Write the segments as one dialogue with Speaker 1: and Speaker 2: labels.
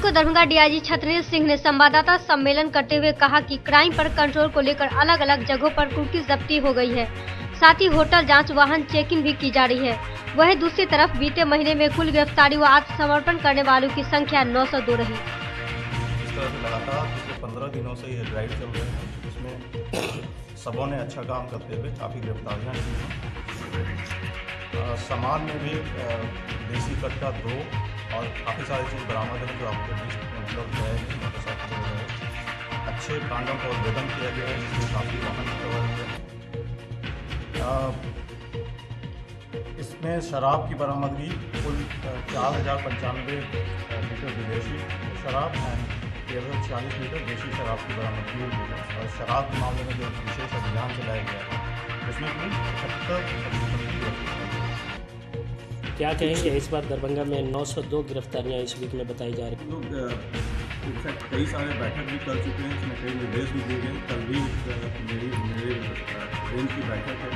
Speaker 1: को दरभंगा डीआईजी छतरपुर सिंह ने संवाददाता सम्मेलन करते हुए कहा कि क्राइम पर कंट्रोल को लेकर अलग अलग जगहों पर कुर्की जब्ती हो गई है। साथ ही होटल जांच, वाहन चेकिंग भी की जा रही है। वहीं दूसरी तरफ बीते महीने में कुल गिरफ्तारी व आत्मसमर्पण करने वालों की संख्या 902 रही।
Speaker 2: इस तरह से लगातार पिछले 15 दिनों से ये ड्राइव चल रहे हैं, जिसमें सबों ने अच्छा काम करते हुए काफ़ी गिरफ्तारियाँ की हैं। सामान में भी देसी कट्टा 2 और काफ़ी सारी चीज़ बरामद है जो आपको लिस्ट में उपलब्ध है। मोटरसाइकिल वगैरह अच्छे कांडों का उद्भेदन किया गया है, जिसमें काफ़ी वाहन कवर हुए हैं। इसमें शराब की बरामदगी कुल 4095 लीटर विदेशी शराब और 1340 लीटर देशी शराब की बरामदगी हुई है। और शराब के मामले में जो विशेष अभियान चलाया गया है उसमें कुल 75
Speaker 3: क्या कहेंगे इस बार दरभंगा में 902 गिरफ्तारियां इस वीक में बताई जा रही
Speaker 2: हैं। इनफैक्ट कई सारे बैठक भी कर चुके हैं, इसमें कई निर्देश भी दिए गए। कल भी मेरे रेंज की बैठक है,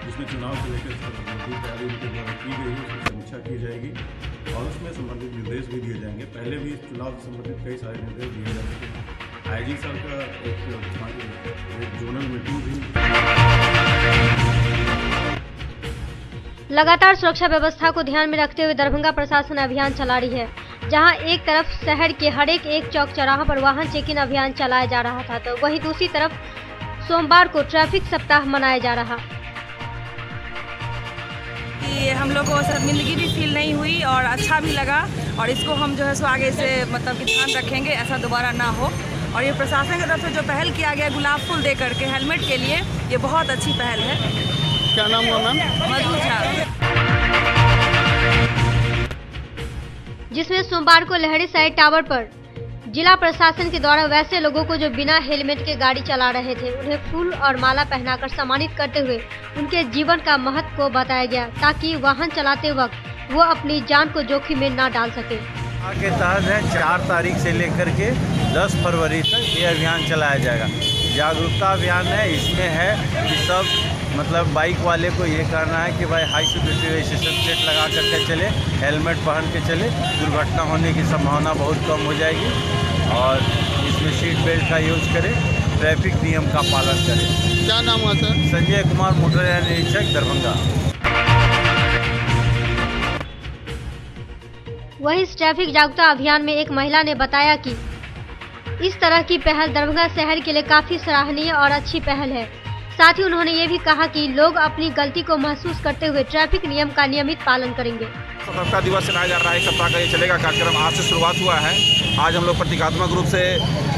Speaker 2: जिसमें चुनाव को लेकर संबंधित तैयारी उनके द्वारा की गई है, उसकी समीक्षा की जाएगी और उसमें संबंधित निर्देश भी दिए जाएंगे। पहले भी चुनाव से संबंधित कई सारे निर्देश दिए जा चुके हैं। आईजी सर का एक जोनल मीटिंग भी।
Speaker 1: लगातार सुरक्षा व्यवस्था को ध्यान में रखते हुए दरभंगा प्रशासन अभियान चला रही है। जहां एक तरफ शहर के हर एक चौक चौराहा पर वाहन चेकिंग अभियान चलाया जा रहा था, तो वहीं दूसरी तरफ सोमवार को ट्रैफिक सप्ताह मनाया जा रहा।
Speaker 4: हम लोग को शर्मिंदगी भी फील नहीं हुई और अच्छा भी लगा और इसको हम जो है सो आगे से मतलब कि ध्यान रखेंगे, ऐसा दोबारा ना हो। और ये प्रशासन की तरफ से जो पहल किया गया गुलाब फूल दे करके हेलमेट के लिए, ये बहुत अच्छी पहल है।
Speaker 5: क्या नाम हुआ मैम?
Speaker 4: मधु झा।
Speaker 1: जिसमें सोमवार को लहरी साइड टावर पर जिला प्रशासन के द्वारा वैसे लोगों को जो बिना हेलमेट के गाड़ी चला रहे थे, उन्हें फूल और माला पहनाकर सम्मानित करते हुए उनके जीवन का महत्व को बताया गया, ताकि वाहन चलाते वक्त वो अपनी जान को जोखिम में न डाल सके।
Speaker 6: के तहत है 4 तारीख से लेकर के 10 फरवरी तक ये अभियान चलाया जाएगा। जागरूकता अभियान है। इसमें है कि सब मतलब बाइक वाले को ये करना है कि भाई हाई सिक्योरिटी रजिस्ट्रेशन प्लेट लगा करके चले, हेलमेट पहन के चले, दुर्घटना होने की संभावना बहुत कम हो जाएगी। और इसमें सीट बेल्ट का यूज करें, ट्रैफिक नियम का पालन करें।
Speaker 5: क्या नाम हुआ सर?
Speaker 6: संजय कुमार, मोटर यान निरीक्षक, दरभंगा।
Speaker 1: वहीं इस ट्रैफिक जागरूकता अभियान में एक महिला ने बताया कि इस तरह की पहल दरभंगा शहर के लिए काफी सराहनीय और अच्छी पहल है। साथ ही उन्होंने ये भी कहा कि लोग अपनी गलती को महसूस करते हुए ट्रैफिक नियम का नियमित पालन करेंगे।
Speaker 7: सतर्कता दिवस मनाया जा रहा है, 1 सप्ताह का ये चलेगा कार्यक्रम। आज से शुरुआत हुआ है। आज हम लोग प्रतीकात्मक रूप से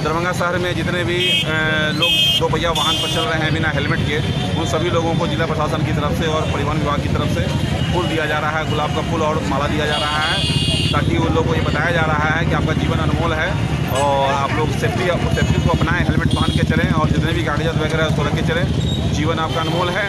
Speaker 7: दरभंगा शहर में जितने भी लोग 2 पहिया वाहन पर चल रहे हैं बिना हेलमेट के, उन सभी लोगों को जिला प्रशासन की तरफ से और परिवहन विभाग की तरफ से फूल दिया जा रहा है, गुलाब का फूल और माला दिया जा रहा है, ताकि उन लोगों को ये बताया जा रहा है कि आपका जीवन अनमोल है और आप लोग सेफ्टी को अपनाएं, हेलमेट पहन के चलें और जितने भी कागजात वगैरह उसको रख के चलें। जीवन आपका अनमोल है।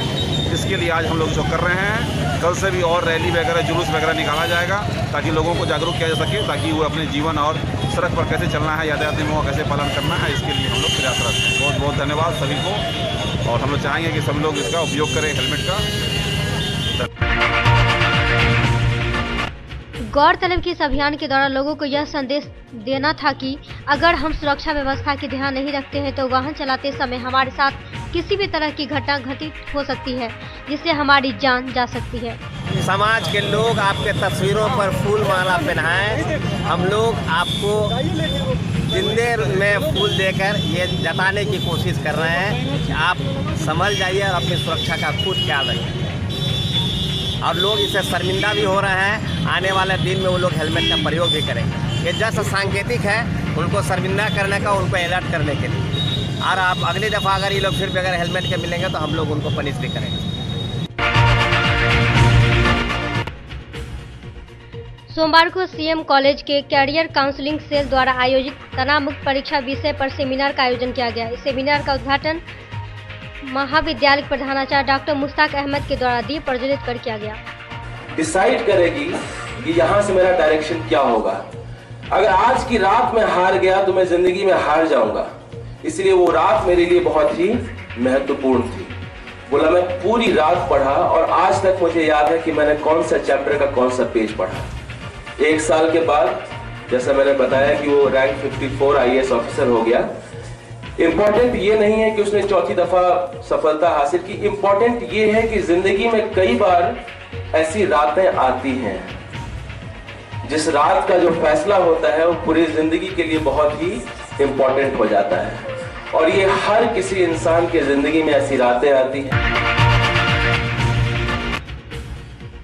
Speaker 7: इसके लिए आज हम लोग जो कर रहे हैं, कल से भी और रैली वगैरह, जुलूस वगैरह निकाला जाएगा, ताकि लोगों को जागरूक किया जा सके, ताकि वो अपने जीवन और सड़क पर कैसे चलना है, यातायात नियमों का कैसे पालन करना है, इसके लिए हम लोग प्रयासरत हैं। बहुत बहुत धन्यवाद सभी को और हम लोग चाहेंगे कि सभी लोग इसका उपयोग करें, हेलमेट का।
Speaker 1: गौरतलब कि इस अभियान के दौरान लोगों को यह संदेश देना था कि अगर हम सुरक्षा व्यवस्था की ध्यान नहीं रखते हैं तो वाहन चलाते समय हमारे साथ किसी भी तरह की घटना घटित हो सकती है, जिससे हमारी जान जा सकती है।
Speaker 8: समाज के लोग आपके तस्वीरों पर फूल माला पहनाएं। हम लोग आपको जिंदे में फूल देकर ये जताने की कोशिश कर रहे हैं कि आप संभल जाइए और अपनी सुरक्षा का खुद ख्याल रखिए। और लोग इससे शर्मिंदा भी हो रहे हैं। आने वाले दिन में वो लोग हेलमेट का प्रयोग भी करेंगे। ये जस्ट सांकेतिक है उनको शर्मिंदा करने का, उनको अलर्ट करने के लिए। और आप अगली दफ़ा अगर ये लोग फिर भी अगर हेलमेट के मिलेंगे तो हम लोग उनको पनिश भी करेंगे।
Speaker 1: सोमवार को सीएम कॉलेज के कैरियर काउंसलिंग सेल द्वारा आयोजित तनाव मुक्त परीक्षा विषय पर सेमिनार का आयोजन किया गया। इस सेमिनार का उद्घाटन महाविद्यालय के प्रधानाचार्य डॉक्टर मुश्ताक अहमद के द्वारा दीप प्रज्वलित कर किया गया।
Speaker 9: डिसाइड करेगी कि यहाँ से मेरा डायरेक्शन क्या होगा। अगर आज की रात में हार गया तो मैं जिंदगी में हार जाऊंगा, इसलिए वो रात मेरे लिए बहुत ही महत्वपूर्ण थी। बोला मैं पूरी रात पढ़ा और आज तक मुझे याद है कि मैंने कौन सा चैप्टर का कौन सा पेज पढ़ा। 1 साल के बाद जैसा मैंने बताया कि वो रैंक 54 IAS ऑफिसर हो गया। इम्पोर्टेंट ये नहीं है कि उसने चौथी दफा सफलता हासिल की, इम्पोर्टेंट ये है कि जिंदगी में कई बार ऐसी रातें आती हैं जिस रात का जो फैसला होता है वो पूरी जिंदगी के लिए बहुत ही इम्पोर्टेंट हो जाता है, और ये हर किसी इंसान के जिंदगी में ऐसी रातें आती हैं।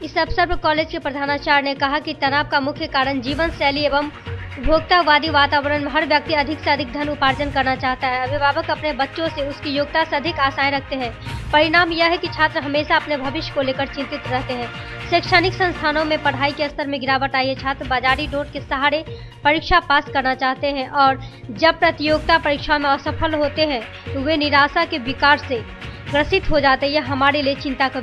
Speaker 1: इस अवसर पर कॉलेज के प्रधानाचार्य ने कहा कि तनाव का मुख्य कारण जीवन शैली एवं उपभोक्तावादी वातावरण में हर व्यक्ति अधिक से अधिक धन उपार्जन करना चाहता है। अभिभावक अपने बच्चों से उसकी योग्यता से अधिक आशाएं रखते हैं। परिणाम यह है कि छात्र हमेशा अपने भविष्य को लेकर चिंतित रहते हैं। शैक्षणिक संस्थानों में पढ़ाई के स्तर में गिरावट आई है। छात्र बाजारी नोट के सहारे परीक्षा पास करना चाहते हैं और जब प्रतियोगिता परीक्षा में असफल होते हैं तो वे निराशा के विकार से ग्रसित हो जाते हैं। यह हमारे लिए चिंता का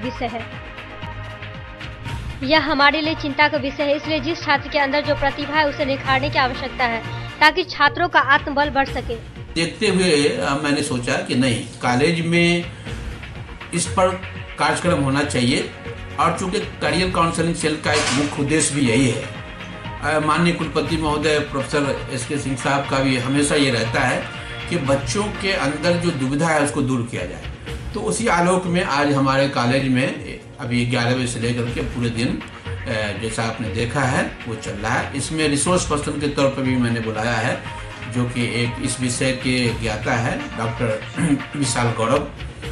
Speaker 1: विषय है। इसलिए जिस छात्र के अंदर जो प्रतिभा है उसे निखारने की आवश्यकता है ताकि छात्रों का आत्मबल बढ़ सके।
Speaker 10: देखते हुए मैंने सोचा कि नहीं, कॉलेज में इस पर कार्यक्रम होना चाहिए, और चूंकि करियर काउंसलिंग सेल का एक मुख्य उद्देश्य भी यही है। माननीय कुलपति महोदय प्रोफेसर SK सिंह साहब का भी हमेशा ये रहता है कि बच्चों के अंदर जो दुविधा है उसको दूर किया जाए। तो उसी आलोक में आज हमारे कॉलेज में अभी 11 बजे से लेकर के पूरे दिन जैसा आपने देखा है वो चल रहा है। इसमें रिसोर्स पर्सन के तौर पर भी मैंने बुलाया है, जो कि एक इस विषय के ज्ञाता है डॉक्टर विशाल गौरव,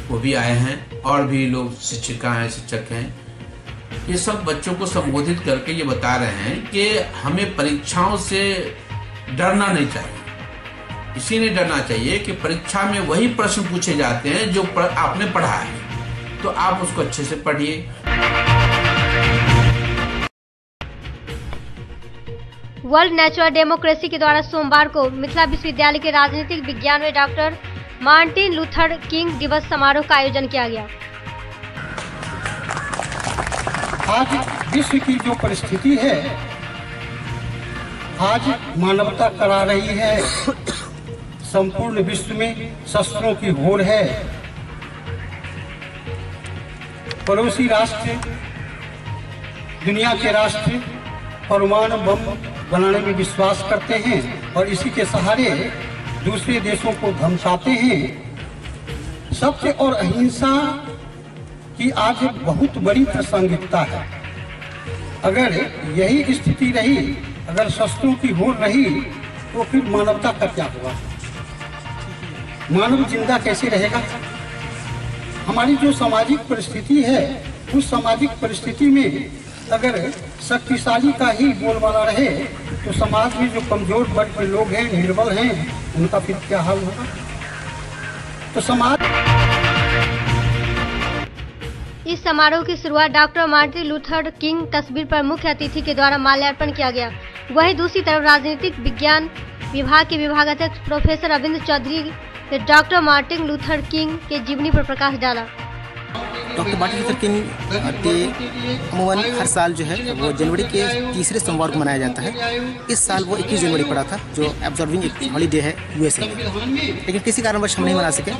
Speaker 10: वो भी आए हैं, और भी लोग शिक्षिका हैं, शिक्षक हैं। ये सब बच्चों को संबोधित करके ये बता रहे हैं कि हमें परीक्षाओं से डरना नहीं चाहिए। इसीलिए डरना चाहिए कि परीक्षा में वही प्रश्न पूछे जाते हैं जो आपने पढ़ा है, तो आप उसको अच्छे से पढ़िए।
Speaker 1: वर्ल्ड नेचुरल डेमोक्रेसी के द्वारा सोमवार को मिथिला विश्वविद्यालय के राजनीतिक विज्ञान में डॉक्टर मार्टिन लूथर किंग दिवस समारोह का आयोजन किया गया।
Speaker 11: आज विश्व की जो परिस्थिति है, आज मानवता करा रही है, संपूर्ण विश्व में शस्त्रों की होड़ है। पड़ोसी राष्ट्र, दुनिया के राष्ट्र परमाणु बम बनाने में विश्वास करते हैं और इसी के सहारे दूसरे देशों को धमकाते हैं। सत्य और अहिंसा की आज बहुत बड़ी प्रासंगिकता है। अगर यही स्थिति रही, अगर शस्त्रों की होड़ रही, तो फिर मानवता का क्या होगा? मानव जिंदा कैसे रहेगा? हमारी जो सामाजिक परिस्थिति है, उस सामाजिक परिस्थिति में अगर शक्तिशाली का ही बोलबाला रहे तो समाज में जो कमजोर वर्ग के लोग हैं, निर्बल हैं, उनका फिर क्या हाल होगा? तो समाज।
Speaker 1: इस समारोह की शुरुआत डॉक्टर मार्टिन लूथर किंग तस्वीर पर मुख्य अतिथि के द्वारा माल्यार्पण किया गया। वहीं दूसरी तरफ राजनीतिक विज्ञान विभाग के विभागाध्यक्ष प्रोफेसर अरविंद चौधरी ने डॉक्टर मार्टिन लूथर किंग के जीवनी पर प्रकाश डाला।
Speaker 12: Doctor Martin Luther king day अमूमन हर साल जो है वो जनवरी के तीसरे सोमवार को मनाया जाता है। इस साल वो 21 जनवरी पड़ा था, जो ऑब्जर्विंग एक हॉलीडे है USA में, लेकिन किसी कारणवश हम नहीं मना सके।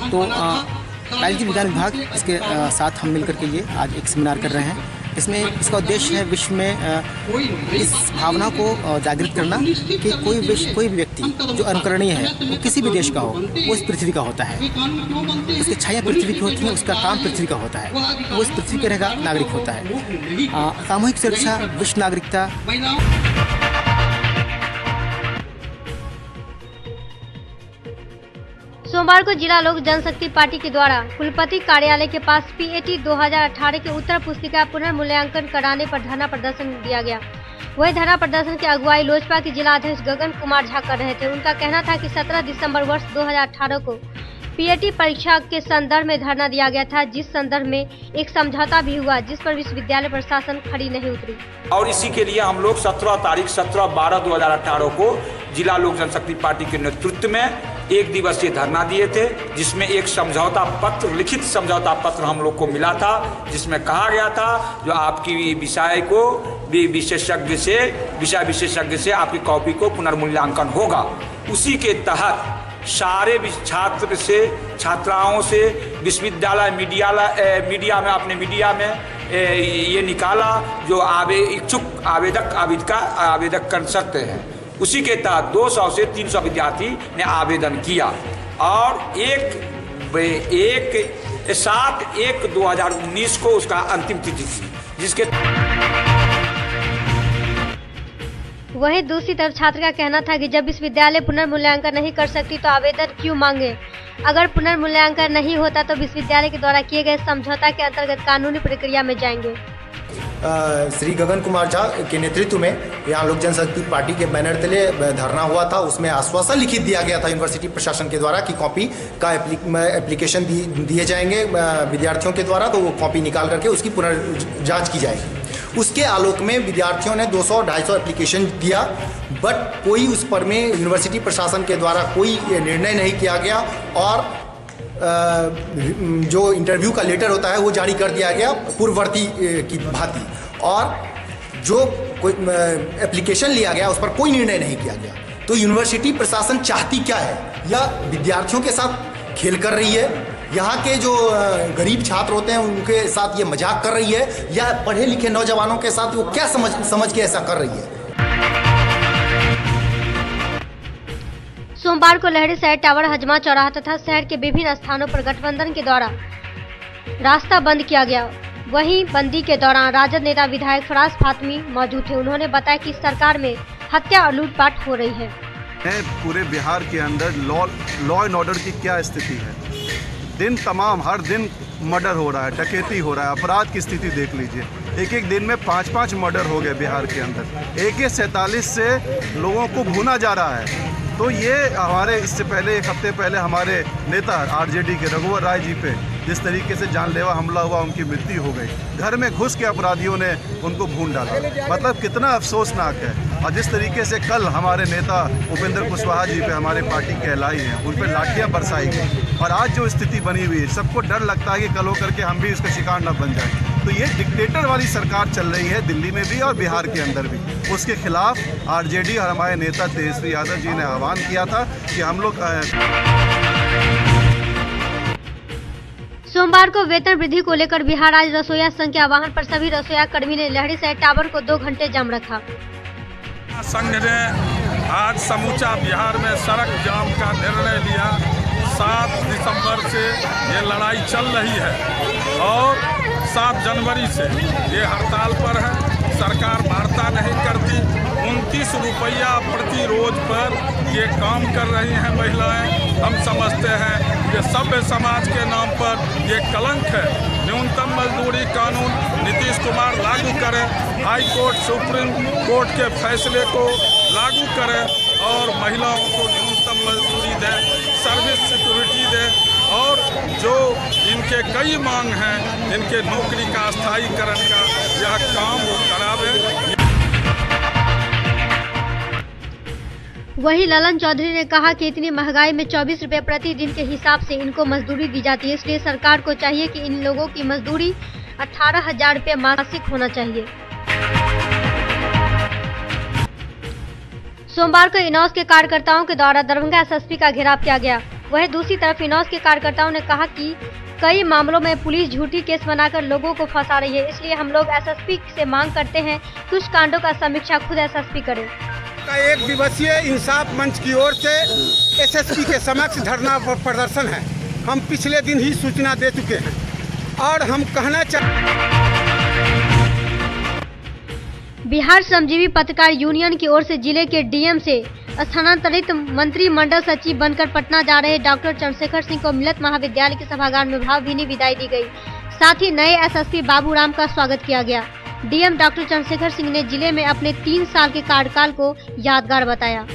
Speaker 12: तो राजनीतिक विज्ञान विभाग इसके साथ हम मिलकर के ये आज एक सेमिनार कर रहे हैं। इसमें इसका उद्देश्य है विश्व में इस भावना को जागृत करना कि कोई भी व्यक्ति जो अनुकरणीय है वो किसी भी देश का हो, वो इस पृथ्वी का होता है। उसकी छाया पृथ्वी की होती है, उसका काम पृथ्वी का होता है, वो इस पृथ्वी का रहेगा नागरिक होता है। सामूहिक सुरक्षा, विश्व नागरिकता।
Speaker 1: सोमवार को जिला लोक जनशक्ति पार्टी के द्वारा कुलपति कार्यालय के पास PAT 2018 की उत्तर पुस्तिका पुनर्मूल्यांकन कराने पर धरना प्रदर्शन दिया गया। वही धरना प्रदर्शन की अगुवाई लोजपा के जिला अध्यक्ष गगन कुमार झा कर रहे थे। उनका कहना था कि 17 दिसंबर वर्ष 2018 को PAT परीक्षा के संदर्भ में धरना दिया गया था, जिस संदर्भ में एक समझौता भी हुआ, जिस पर विश्वविद्यालय प्रशासन खड़ी नहीं उतरी।
Speaker 13: और इसी के लिए हम लोग 17/12/2018 को जिला लोक जनशक्ति पार्टी के नेतृत्व में एक दिवसीय धरना दिए थे, जिसमें एक समझौता पत्र, लिखित समझौता पत्र हम लोग को मिला था, जिसमें कहा गया था जो आपकी विषय को विषय विशेषज्ञ से आपकी कॉपी को पुनर्मूल्यांकन होगा। उसी के तहत सारे छात्र से, छात्राओं से विश्वविद्यालय मीडिया में अपने मीडिया में ये निकाला जो इच्छुक आवेदक कर सकते हैं। उसी के तहत 200 से 300 विद्यार्थी ने आवेदन किया और 7/1/2019 को उसका अंतिम तिथि थी, जिसके
Speaker 1: वहीं दूसरी तरफ छात्र का कहना था कि जब विश्वविद्यालय पुनर्मूल्यांकन नहीं कर सकती तो आवेदन क्यों मांगे। अगर पुनर्मूल्यांकन नहीं होता तो विश्वविद्यालय के द्वारा किए गए समझौता के अंतर्गत कानूनी प्रक्रिया में जाएंगे।
Speaker 14: श्री गगन कुमार झा के नेतृत्व में यहाँ लोक जनशक्ति पार्टी के बैनर तले धरना हुआ था। उसमें आश्वासन लिखित दिया गया था यूनिवर्सिटी प्रशासन के द्वारा कि कॉपी का एप्लीकेशन दिए जाएंगे विद्यार्थियों के द्वारा, तो वो कॉपी निकाल करके उसकी पुनर्जांच की जाएगी। उसके आलोक में विद्यार्थियों ने 200-250 एप्लीकेशन दिया, बट कोई उस पर में यूनिवर्सिटी प्रशासन के द्वारा कोई निर्णय नहीं किया गया और जो इंटरव्यू का लेटर होता है वो जारी कर दिया गया पूर्ववर्ती की भांति, और जो कोई एप्लीकेशन लिया गया उस पर कोई निर्णय नहीं किया गया। तो यूनिवर्सिटी प्रशासन चाहती क्या है? या विद्यार्थियों के साथ खेल कर रही है, यहाँ के जो गरीब छात्र होते हैं उनके साथ ये मजाक कर रही है, या पढ़े लिखे नौजवानों के साथ वो क्या समझ के ऐसा कर रही है?
Speaker 1: सोमवार को लहरीसराय टावर, हजमा चौराहा तथा शहर के विभिन्न स्थानों पर गठबंधन के द्वारा रास्ता बंद किया गया। वहीं बंदी के दौरान राजद नेता विधायक फराज फातमी मौजूद थे। उन्होंने बताया कि सरकार में हत्या और लूटपाट हो रही है।
Speaker 15: पूरे बिहार के अंदर लॉ एंड ऑर्डर की क्या स्थिति है? दिन तमाम हर दिन मर्डर हो रहा है, डकैती हो रहा है, अपराध की स्थिति देख लीजिए। एक दिन में 5-5 मर्डर हो गए बिहार के अंदर। AK-47 से लोगों को भूना जा रहा है। तो ये हमारे इससे पहले एक हफ्ते पहले हमारे नेता RJD के रघुवर राय जी पे जिस तरीके से जानलेवा हमला हुआ, उनकी मृत्यु हो गई। घर में घुस के अपराधियों ने उनको भून डाला। मतलब कितना अफसोसनाक है। और जिस तरीके से कल हमारे नेता उपेंद्र कुशवाहा जी पे हमारे पार्टी के एलआई हैं, उन पर लाठियाँ बरसाई गई। और आज जो स्थिति बनी हुई है, सबको डर लगता है कि कल होकर के हम भी इसका शिकार न बन जाए। तो ये डिक्टेटर वाली सरकार चल रही है दिल्ली में भी और बिहार के अंदर भी। उसके खिलाफ RJD और हमारे नेता तेजस्वी यादव जी ने आह्वान किया था कि हम लोग
Speaker 1: सोमवार को वेतन वृद्धि को लेकर बिहार राज्य रसोइया संघ के आह्वान पर सभी रसोइया कर्मी ने लहरीसराय टावर को 2 घंटे जाम रखा।
Speaker 16: संघ ने आज समूचा बिहार में सड़क जाम का निर्णय लिया। 7 दिसंबर से ये लड़ाई चल रही है और 7 जनवरी से ये हड़ताल पर है। सरकार वार्ता नहीं करती। 29 रुपया प्रति रोज पर ये काम कर रही हैं महिलाएं। हम समझते हैं ये सभ्य समाज के नाम पर ये कलंक है। न्यूनतम मजदूरी कानून नीतीश कुमार लागू करें, हाई कोर्ट सुप्रीम कोर्ट के फैसले को लागू करें और महिलाओं को न्यूनतम मजदूरी दें, सर्विस सिक्योरिटी दें और जो इनके कई मांग हैं, इनके नौकरी का स्थायीकरण का यह काम वो करावे।
Speaker 1: वहीं ललन चौधरी ने कहा कि इतनी महंगाई में 24 रुपए प्रति दिन के हिसाब से इनको मजदूरी दी जाती है, इसलिए सरकार को चाहिए कि इन लोगों की मजदूरी 18,000 रुपये मासिक होना चाहिए। सोमवार को इनौस के कार्यकर्ताओं के द्वारा दरभंगा SSP का घेराव किया गया। वहीं दूसरी तरफ इनौस के कार्यकर्ताओं ने कहा कि कई मामलों में पुलिस झूठी केस बनाकर लोगों को फंसा रही है, इसलिए हम लोग SSP से मांग करते हैं कुछ कांडों का समीक्षा खुद SSP करें।
Speaker 11: का 1 दिवसीय इंसाफ मंच की ओर से SSP के समक्ष धरना प्रदर्शन है। हम पिछले दिन ही सूचना दे चुके हैं और हम कहना
Speaker 1: बिहार श्रमजीवी पत्रकार यूनियन की ओर से जिले के DM से स्थानांतरित मंत्रिमंडल सचिव बनकर पटना जा रहे डॉक्टर चंद्रशेखर सिंह को मिलत महाविद्यालय के सभागार में भावभीनी विदाई दी गई। साथ ही नए SSP बाबूराम का स्वागत किया गया। DM डॉक्टर चंद्रशेखर सिंह ने जिले में अपने 3 साल के कार्यकाल को यादगार बताया।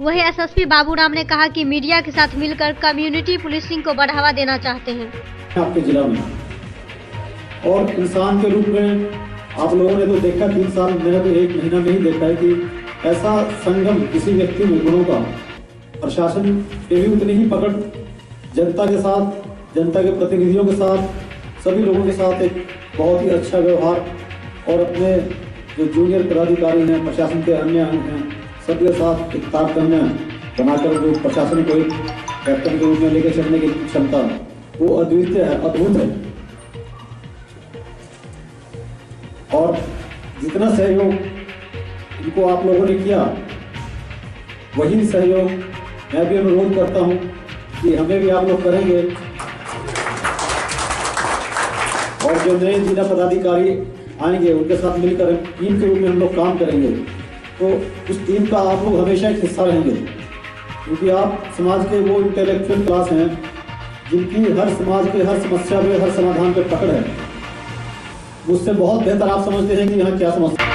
Speaker 1: वहीं SSP बाबूराम ने कहा कि मीडिया के साथ मिलकर कम्युनिटी पुलिसिंग को बढ़ावा देना चाहते हैं।
Speaker 17: आपके जिला में और इंसान के रूप में आप लोगों ने तो देखा 3 साल, मैंने तो 1 महीना में ही देखा है कि ऐसा संगम किसी व्यक्ति में गुणों का, प्रशासन पे भी उतनी ही पकड़, जनता के साथ, जनता के प्रतिनिधियों के साथ, सभी लोगों के साथ एक बहुत ही अच्छा व्यवहार और अपने जो जूनियर पदाधिकारी हैं, प्रशासन के अन्य अंग हैं, सबके साथ एक तारतम्य बनाकर जो प्रशासन को एक कैप्टन के रूप में लेकर चलने की क्षमता वो अद्वितीय है, अद्भुत है। और जितना सहयोग जिनको आप लोगों ने किया, वही सहयोग मैं भी अनुरोध करता हूं कि हमें भी आप लोग करेंगे। और जो नए जिला पदाधिकारी आएंगे उनके साथ मिलकर टीम के रूप में हम लोग काम करेंगे। तो उस टीम का आप लोग हमेशा एक हिस्सा रहेंगे, क्योंकि आप समाज के वो इंटेलेक्चुअल क्लास हैं जिनकी हर समाज के हर समस्या पे, हर समाधान पे पकड़ है। मुझसे बहुत बेहतर आप समझते हैं कि यहाँ क्या समस्या।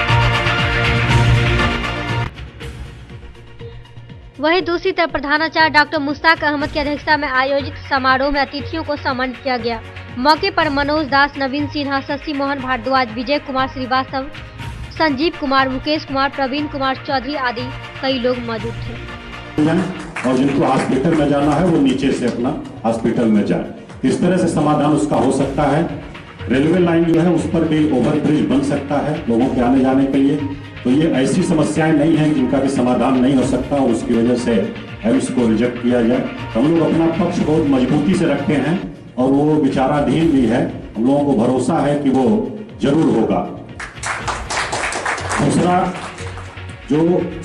Speaker 1: वहीं दूसरी तरफ प्रधानाचार्य डॉक्टर मुश्ताक अहमद की अध्यक्षता में आयोजित समारोह में अतिथियों को सम्मानित किया गया। मौके पर मनोज दास, नवीन सिन्हा, शशि मोहन भारद्वाज, विजय कुमार श्रीवास्तव, संजीव कुमार, मुकेश कुमार, प्रवीण कुमार चौधरी आदि कई लोग मौजूद थे।
Speaker 18: और जिनको हॉस्पिटल में जाना है वो नीचे से अपना हॉस्पिटल में जाए, इस तरह से समाधान उसका हो सकता है। रेलवे लाइन जो है उस पर भी ओवरब्रिज बन सकता है लोगों के आने जाने के लिए। तो ये ऐसी समस्याएं नहीं हैं जिनका भी समाधान नहीं हो सकता और उसकी वजह से एम्स को रिजेक्ट किया जाए। हम लोग अपना पक्ष बहुत मजबूती से रखे हैं और वो विचाराधीन भी है। हम लोगों को भरोसा है कि वो जरूर होगा। दूसरा, जो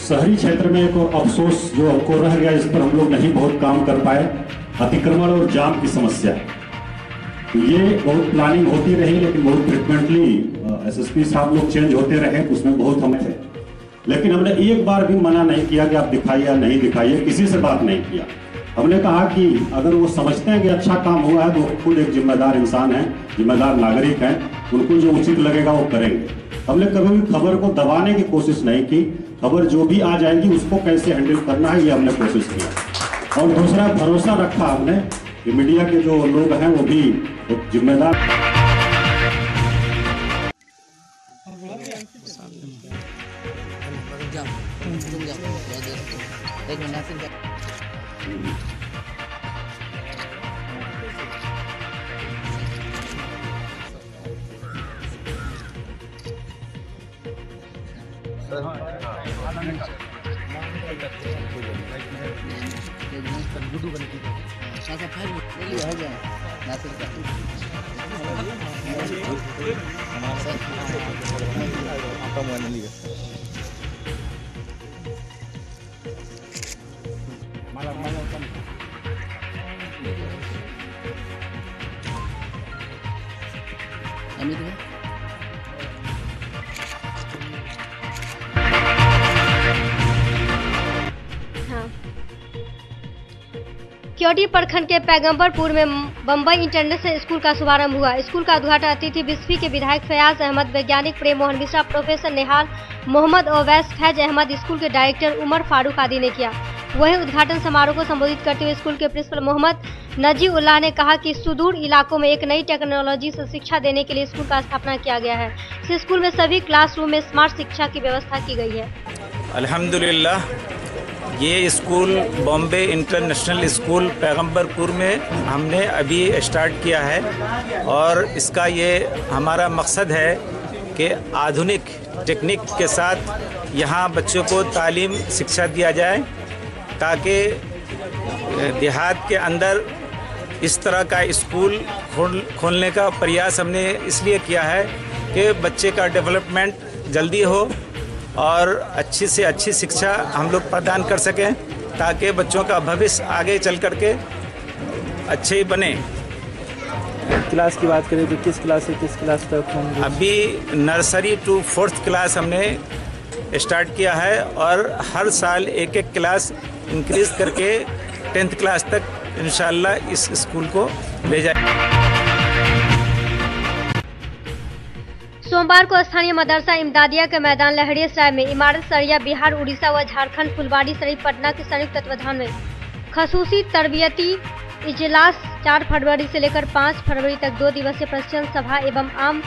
Speaker 18: शहरी क्षेत्र में एक और अफसोस जो हमको रह गया, इस पर हम लोग नहीं बहुत काम कर पाए, अतिक्रमण और जाम की समस्या। तो ये बहुत प्लानिंग होती रही, लेकिन बहुत फ्रिक्वेंटली एसएसपी साहब लोग चेंज होते रहे, उसमें बहुत हमें थे। लेकिन हमने एक बार भी मना नहीं किया कि आप दिखाइए या नहीं दिखाइए, किसी से बात नहीं किया। हमने कहा कि अगर वो समझते हैं कि अच्छा काम हुआ है तो वो खुद एक जिम्मेदार इंसान है, जिम्मेदार नागरिक हैं, उनको जो उचित लगेगा वो करेंगे। हमने कभी भी खबर को दबाने की कोशिश नहीं की। खबर जो भी आ जाएगी उसको कैसे हैंडल करना है ये हमने कोशिश किया। और दूसरा, भरोसा रखा हमने कि मीडिया के जो लोग हैं वो भी एक जिम्मेदार।
Speaker 1: क्योटी प्रखंड के पैगंबरपुर में बम्बई इंटरनेशनल स्कूल का शुभारंभ हुआ। स्कूल का उद्घाटन अतिथि बिस्फी के विधायक फयाज अहमद, वैज्ञानिक प्रेम मोहन मिश्रा, प्रोफेसर नेहाल मोहम्मद ओवैस, फैज अहमद, स्कूल के डायरेक्टर उमर फारूक आदि ने किया। वहीं उद्घाटन समारोह को संबोधित करते हुए स्कूल के प्रिंसिपल मोहम्मद नजीउल्लाह ने कहा कि सुदूर इलाकों में एक नई टेक्नोलॉजी से शिक्षा देने के लिए स्कूल का स्थापना किया गया है। इस स्कूल में सभी क्लासरूम में स्मार्ट शिक्षा की व्यवस्था की गई है।
Speaker 19: अल्हम्दुलिल्लाह, ये school Bombay international school Paigambarpur में हमने अभी स्टार्ट किया है और इसका ये हमारा मकसद है कि आधुनिक टेक्निक के साथ यहाँ बच्चों को तालीम शिक्षा दिया जाए, ताकि देहात के अंदर इस तरह का स्कूल खोलने का प्रयास हमने इसलिए किया है कि बच्चे का डेवलपमेंट जल्दी हो और अच्छी से अच्छी शिक्षा हम लोग प्रदान कर सकें, ताकि बच्चों का भविष्य आगे चल कर के अच्छे बने।
Speaker 20: क्लास की बात करें तो किस क्लास से किस क्लास तक होंगे?
Speaker 19: अभी नर्सरी टू 4th क्लास हमने स्टार्ट किया है और हर साल एक एक क्लास इंक्रीज करके 10th क्लास तक इंशाल्लाह इस स्कूल को ले जाए।
Speaker 1: सोमवार को स्थानीय मदरसा इमदादिया के मैदान लहरियासराय में इमारत सरिया बिहार, उड़ीसा व झारखंड फुलवाड़ी शरीफ पटना के संयुक्त तत्वाधान में खसूसी तरबियती इजलास 4 फरवरी से लेकर 5 फरवरी तक 2 दिवसीय प्रशिक्षण सभा एवं आम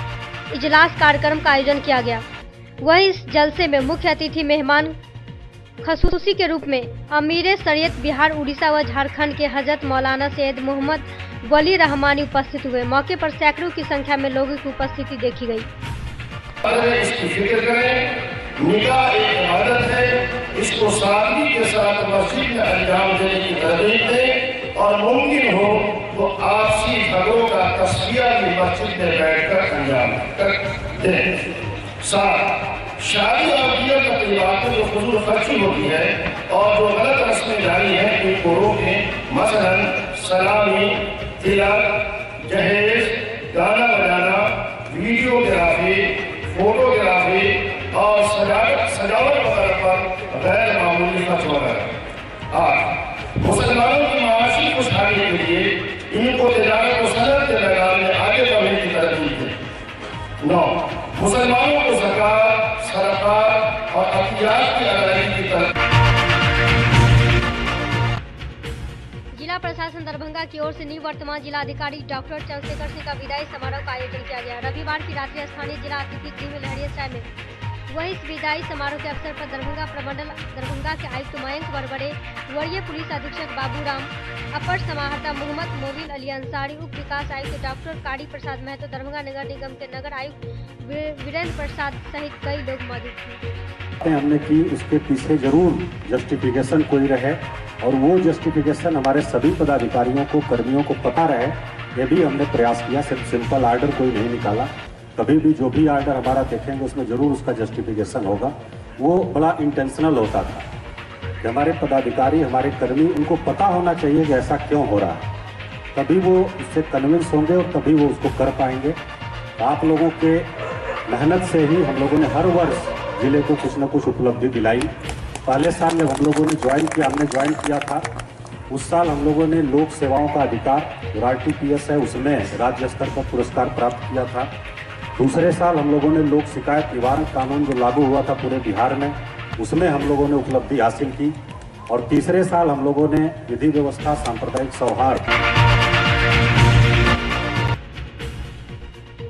Speaker 1: इजलास कार्यक्रम का आयोजन किया गया। वहीं इस जलसे में मुख्य अतिथि मेहमान खसूसी के रूप में अमीर शरीयत बिहार, उड़ीसा व झारखंड के हजरत मौलाना सैयद मोहम्मद वली रहमानी उपस्थित हुए। मौके पर सैकड़ों की संख्या में लोगों की उपस्थिति देखी गई।
Speaker 21: इसकी फिक्र करें, निकाह एक इबादत है, इसको सादगी के साथ मस्जिद में अंजाम देने की तरजीह दें और मुमकिन हो तो आपसी झगड़ों का तस्किया भी मस्जिद में बैठकर अंजाम दें। साथ शादी और बिया का परिवार में जो फजूल खर्ची होती है और जो गलत रस्में जारी हैं इनको रोकें। मसलन सलामी, तिलक, जहेज, गाना बजाना, वीडियोग्राफी, फोटोग्राफी और सजावट वगैरह पर गैर मामूली खर्च वगैरह। 8, मुसलमानों की माशी खुशहाली के लिए इनको तिजारत और सनत के मैदान में आगे बढ़ने की तरजीह है। 9, मुसलमानों को ज़कात, सदक़ात और अतियात की अदायगी की तरफ।
Speaker 1: जिला प्रशासन दरभंगा की ओर से निवर्तमान जिलाधिकारी डॉक्टर चंद्रशेखर सिंह का विदाई समारोह का आयोजन किया गया। रविवार की रात्रि स्थानीय जिला अतिथि गृह में लहरियासराय में वही इस विदाई समारोह के अवसर पर दरभंगा प्रमंडल दरभंगा के आयुक्त मयंक बरबड़े, वरीय पुलिस अधीक्षक बाबूराम, अपर समाहर्ता मोहम्मद मोबिन अली अंसारी, उप विकास आयुक्त डॉक्टर कारी प्रसाद महतो, दरभंगा नगर निगम के नगर आयुक्त वीरेंद्र प्रसाद सहित कई लोग मौजूद थे।
Speaker 18: हमने की उसके पीछे जरूर जस्टिफिकेशन कोई रहे और वो जस्टिफिकेशन हमारे सभी पदाधिकारियों को, कर्मियों को पता रहे, ये भी हमने प्रयास किया। सिर्फ सिंपल आर्डर कोई नहीं निकाला। कभी भी जो भी आर्डर हमारा देखेंगे उसमें जरूर उसका जस्टिफिकेशन होगा। वो बड़ा इंटेंशनल होता था कि हमारे पदाधिकारी, हमारे कर्मी, उनको पता होना चाहिए कि ऐसा क्यों हो रहा है, तभी वो उससे कन्विंस होंगे और तभी वो उसको कर पाएंगे। आप लोगों के मेहनत से ही हम लोगों ने हर वर्ष जिले को कुछ न कुछ उपलब्धि दिलाई। पहले साल जब हम लोगों ने हमने ज्वाइन किया था, उस साल हम लोगों ने लोक सेवाओं का अधिकार जो RTPS है उसमें राज्य स्तर पर पुरस्कार प्राप्त किया था। दूसरे साल हम लोगों ने लोक शिकायत निवारण कानून जो लागू हुआ था पूरे बिहार में, उसमें हम लोगों ने उपलब्धि हासिल की। और तीसरे साल हम लोगों ने विधि व्यवस्था, सांप्रदायिक सौहार्द।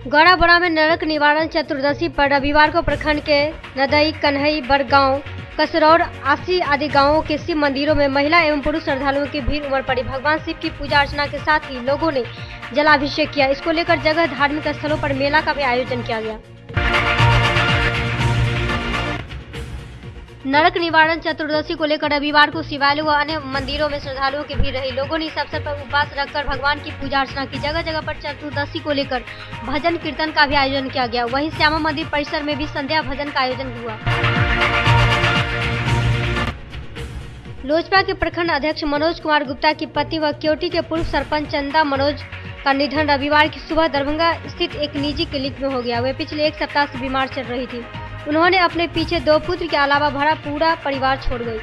Speaker 1: गौड़ाबड़ा में नरक निवारण चतुर्दशी पर रविवार को प्रखंड के नदई, कन्हई, बड़गांव, कसरौर, आसी आदि गांवों के शिव मंदिरों में महिला एवं पुरुष श्रद्धालुओं की भीड़ उमड़ पड़ी। भगवान शिव की पूजा अर्चना के साथ ही लोगों ने जलाभिषेक किया। इसको लेकर जगह धार्मिक स्थलों पर मेला का भी आयोजन किया गया। नरक निवारण चतुर्दशी को लेकर रविवार को शिवालयों व अन्य मंदिरों में श्रद्धालुओं की भीड़ रही। लोगों ने इस अवसर पर उपवास रखकर भगवान की पूजा अर्चना की। जगह जगह पर चतुर्दशी को लेकर भजन कीर्तन का भी आयोजन किया गया। वहीं श्यामा मंदिर परिसर में भी संध्या भजन का आयोजन हुआ। लोजपा के प्रखंड अध्यक्ष मनोज कुमार गुप्ता की पत्नी व क्योटी के पूर्व सरपंच चंदा मनोज का निधन रविवार की सुबह दरभंगा स्थित एक निजी क्लिनिक में हो गया। वे पिछले एक सप्ताह से बीमार चल रही थी। उन्होंने अपने पीछे 2 पुत्र के अलावा भरा पूरा परिवार छोड़ गई।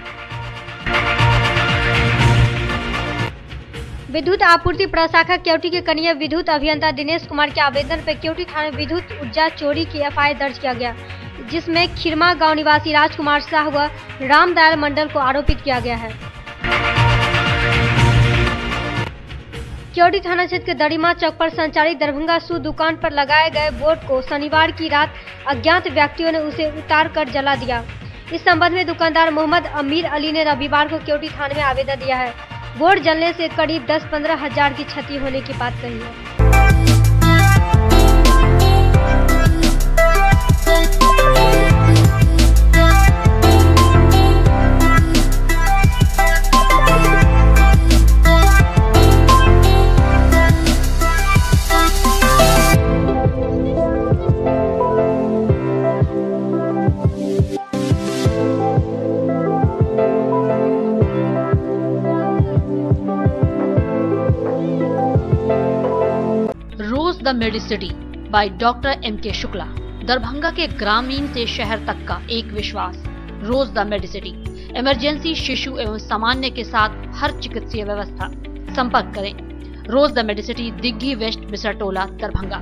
Speaker 1: विद्युत आपूर्ति प्रशाखा क्योटी के कनीय विद्युत अभियंता दिनेश कुमार के आवेदन पर क्योटी थाने विद्युत ऊर्जा चोरी की FIR दर्ज किया गया, जिसमें खिरमा गांव निवासी राजकुमार शाह व रामदयाल मंडल को आरोपित किया गया है। क्योटी थाना क्षेत्र के दड़ीमा चौक पर संचालित दरभंगा सू दुकान पर लगाए गए बोर्ड को शनिवार की रात अज्ञात व्यक्तियों ने उसे उतार कर जला दिया। इस संबंध में दुकानदार मोहम्मद अमीर अली ने रविवार को क्योटी थाने में आवेदन दिया है। बोर्ड जलने से करीब 10-15 हजार की क्षति होने की बात कही है।
Speaker 3: The Medicity by doctor M.K. Shukla. Darbhanga के ग्रामीण से शहर तक का एक विश्वास। रोज द मेडिसिटी, इमरजेंसी, शिशु एवं सामान्य के साथ हर चिकित्सीय व्यवस्था। संपर्क करें rose the Medicity, Digghi west, Bisartola, Darbhanga.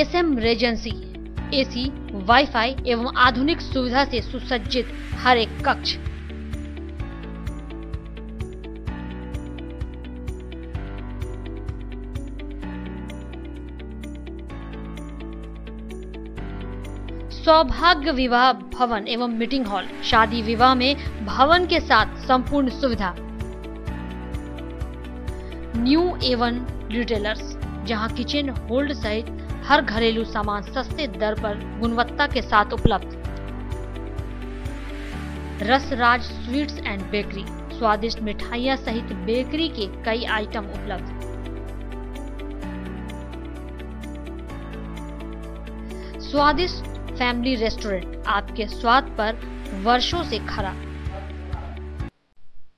Speaker 3: SM regency, AC, wifi एवं आधुनिक सुविधा से सुसज्जित हर एक कक्ष। सौभाग्य विवाह भवन एवं मीटिंग हॉल, शादी विवाह में भवन के साथ संपूर्ण सुविधा। न्यू A1 रिटेलर्स, जहां किचन होल्ड सहित हर घरेलू सामान सस्ते दर पर गुणवत्ता के साथ उपलब्ध। रसराज स्वीट्स एंड बेकरी, स्वादिष्ट मिठाइयां सहित बेकरी के कई आइटम उपलब्ध। स्वादिष्ट फैमिली रेस्टोरेंट, आपके स्वाद पर वर्षों से खरा।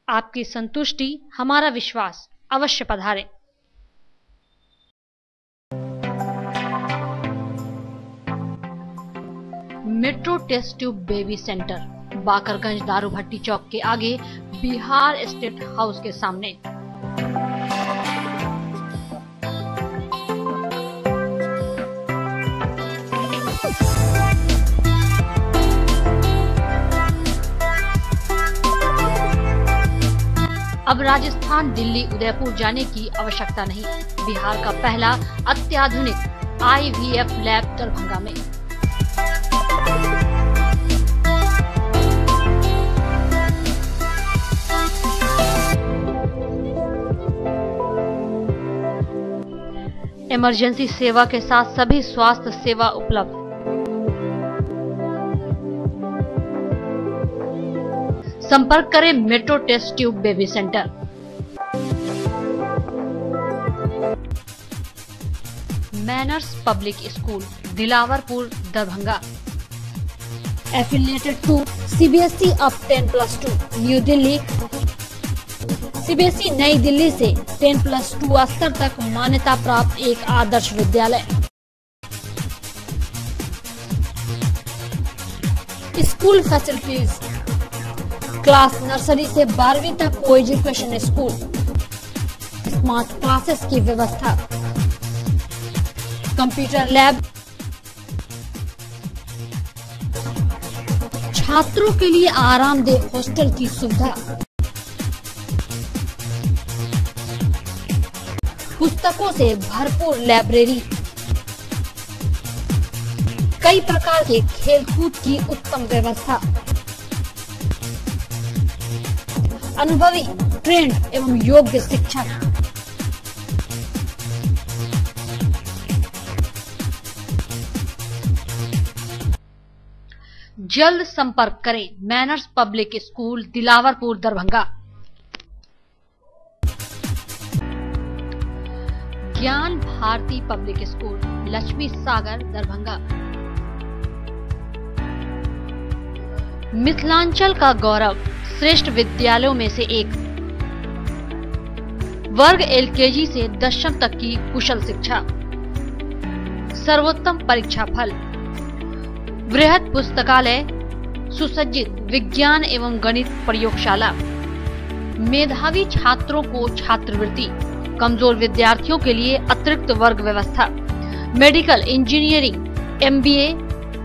Speaker 3: आपकी संतुष्टि हमारा विश्वास, अवश्य पधारें। Metro test tube baby centre, Bakarganj दारू भट्टी चौक के आगे, बिहार स्टेट हाउस के सामने। अब राजस्थान, दिल्ली, उदयपुर जाने की आवश्यकता नहीं। बिहार का पहला अत्याधुनिक IVF लैब दरभंगा में। इमरजेंसी सेवा के साथ सभी स्वास्थ्य सेवा उपलब्ध। संपर्क करें metro test tube baby centre. Manners public school, Dilawarpur, Darbhanga.
Speaker 2: Affiliated to CBSE अब 10+2 न्यू दिल्ली। CBSE नई दिल्ली से 10+2 स्तर तक मान्यता प्राप्त एक Adarsh Vidyalaya. School facilities, class nursery से 12वीं तक को एजुकेशन स्कूल, स्मार्ट क्लासेस की व्यवस्था, कंप्यूटर लैब, छात्रों के लिए आरामदेह हॉस्टल की सुविधा, पुस्तकों से भरपूर लाइब्रेरी, कई प्रकार के खेलकूद की उत्तम व्यवस्था, अनुभवी, ट्रेंड एवं योग्य शिक्षक।
Speaker 3: जल्द संपर्क करें manners public school, Dilawarpur, Darbhanga. ज्ञान भारती पब्लिक स्कूल, लक्ष्मी सागर, दरभंगा। मिथिलांचल का गौरव, श्रेष्ठ विद्यालयों में से एक। वर्ग LKG से 10वीं तक की कुशल शिक्षा, सर्वोत्तम परीक्षा फल, वृहद पुस्तकालय, सुसज्जित विज्ञान एवं गणित प्रयोगशाला, मेधावी छात्रों को छात्रवृत्ति, कमजोर विद्यार्थियों के लिए अतिरिक्त वर्ग व्यवस्था, मेडिकल, इंजीनियरिंग, MBA,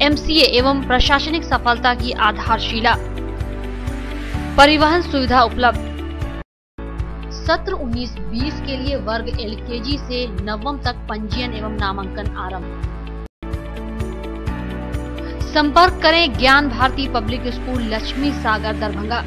Speaker 3: MCA एवं प्रशासनिक सफलता की आधारशिला, परिवहन सुविधा उपलब्ध। सत्र 19-20 के लिए वर्ग LKG से 9वीं तक पंजीयन एवं नामांकन आरंभ। संपर्क करें ज्ञान भारती पब्लिक स्कूल, लक्ष्मी सागर, दरभंगा।